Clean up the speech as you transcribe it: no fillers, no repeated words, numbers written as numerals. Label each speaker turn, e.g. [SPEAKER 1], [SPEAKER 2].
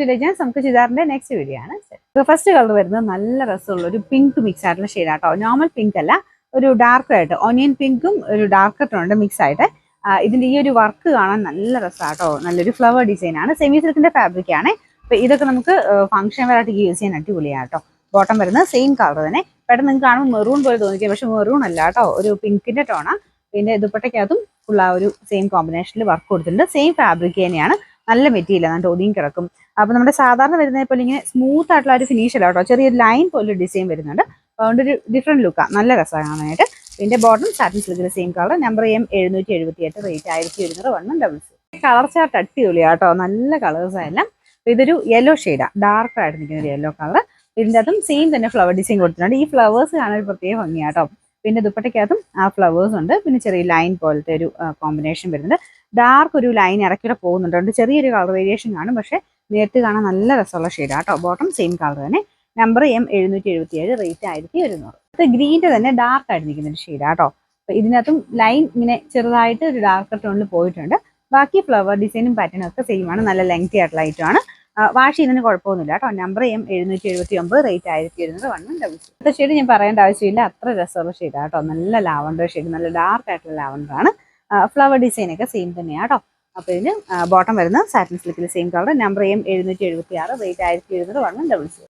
[SPEAKER 1] To legends. നമുക്ക് ചുരിദാറിന്റെ next video ആണ്. ഫസ്റ്റ് കളർ വരുന്നത് നല്ല രസമുള്ള ഒരു പിങ്ക് മിക്സ് ആയിട്ടുള്ള ഷെയ്ഡാട്ടോ. നോർമൽ പിങ്ക് അല്ല, ഒരു ഡാർക്ക് ആയിട്ട് ഓനിയൻ പിങ്കും ഒരു ഡാർക്ക് ടോണും മിക്സ് ആയിട്ട്. ഇതിന്റെ ഈ ഒരു വർക്ക് കാണാൻ നല്ല രസമാട്ടോ. നല്ലൊരു ഫ്ലവർ ഡിസൈൻ ആണ്. സെമി സിൽക്കിന്റെ ഫാബ്രിക് ആണ്. അപ്പൊ ഇതൊക്കെ നമുക്ക് ഫംഗ്ഷൻ വെയറായിട്ട് യൂസ് ചെയ്യാൻ അടിപൊളിയാട്ടോ. ബോട്ടം വരുന്നത് സെയിം കളർ തന്നെ. പെട്ടെന്ന് നിങ്ങൾക്ക് കാണുമ്പോൾ മെറൂൺ പോലെ തോന്നിക്കും, പക്ഷെ മെറൂൺ അല്ല കേട്ടോ, ഒരു പിങ്കിന്റെ ടോണാ. പിന്നെ ദുപ്പട്ടയ്ക്കകത്തും ഉള്ള ഒരു സെയിം കോമ്പിനേഷനിൽ വർക്ക് കൊടുത്തിട്ടുണ്ട്. സെയിം ഫാബ്രിക് തന്നെയാണ്. നല്ല മെറ്റീരിയൽ ആണ്, ഒതുങ്ങി കിടക്കും. അപ്പൊ നമ്മുടെ സാധാരണ വരുന്നത് പോലെ ഇങ്ങനെ സ്മൂത്ത് ആയിട്ടുള്ള ഒരു ഫിനിഷ് അല്ല കേട്ടോ, ചെറിയൊരു ലൈൻ പോലെ ഡിസൈൻ വരുന്നുണ്ട്. അതുകൊണ്ട് ഒരു ഡിഫറെന്റ് ലുക്കാണ്, നല്ല രസമാണ് കാണാനായിട്ട്. ഇതിന്റെ ബോട്ടം സാറ്റിൻ സിൽക്കിന്റെ same colour. Number M 778, rate 1100. Colour chart അടിപൊളിയാട്ടോ, നല്ല കളേഴ്സ് ആയെല്ലാം. ഇതൊരു യെല്ലോ ഷെയ്ഡാണ്, ഡാർക്ക് ആയിട്ട് നിൽക്കുന്ന ഒരു യെല്ലോ കളർ. ഇതിൻ്റെ അതും സെയിം തന്നെ ഫ്ലവർ ഡിസൈൻ കൊടുത്തിട്ടുണ്ട്. ഈ ഫ്ലവേഴ്സ് കാണാൻ ഒരു പ്രത്യേക ഭംഗിയാട്ടോ. പിന്നെ ദുപ്പട്ടയ്ക്കകത്തും ആ ഫ്ലവേഴ്സ് ഉണ്ട്. പിന്നെ ചെറിയ ലൈൻ പോലത്തെ ഒരു കോമ്പിനേഷൻ വരുന്നുണ്ട്. ഡാർക്ക് ഒരു ലൈൻ ഇറക്കിയുടെ പോകുന്നുണ്ട്. അതുകൊണ്ട് ചെറിയൊരു കളർ വേരിയേഷൻ കാണും, പക്ഷെ നേരിട്ട് കാണാൻ നല്ല രസമുള്ള ഷെയ്ഡാട്ടോ. ബോട്ടം സെയിം കളർ തന്നെ. Number M 777, rate 1100. ഇത് ഗ്രീൻ്റെ തന്നെ ഡാർക്ക് ആയിട്ട് നിൽക്കുന്ന ഒരു ഷെയ്ഡാട്ടോ. അപ്പൊ ഇതിനകത്തും ലൈൻ ഇങ്ങനെ ചെറുതായിട്ട് ഒരു ഡാർക്ക് ടോണിൽ പോയിട്ടുണ്ട്. ബാക്കി ഫ്ലവർ ഡിസൈനും പാറ്റേണും ഒക്കെ സെയിം ആണ്. നല്ല ലെങ്തി ആയിട്ടുള്ള ഐറ്റമാണ്. വാഷ് ചെയ്യുന്നതിന് കുഴപ്പമൊന്നുമില്ല കേട്ടോ. Number M 779, rate 1100. അടുത്ത ഷെയ്ഡ് ഞാൻ പറയേണ്ട ആവശ്യമില്ല, അത്ര രസമുള്ള ഷെയ്ഡാണ് കേട്ടോ. നല്ല ലാവണ്ടർ ഷെയ്ഡ്, നല്ല ഡാർക്ക് ആയിട്ടുള്ള ലാവണ്ടർ ആണ്. ഫ്ലവർ ഡിസൈൻ ഒക്കെ സെയിം തന്നെയാണ് കേട്ടോ. അപ്പോൾ ഇതിന് ബോട്ടം വരുന്നത് സാറ്റിൻ സിൽക്കിൽ same colour. Number M 776, rate 1700.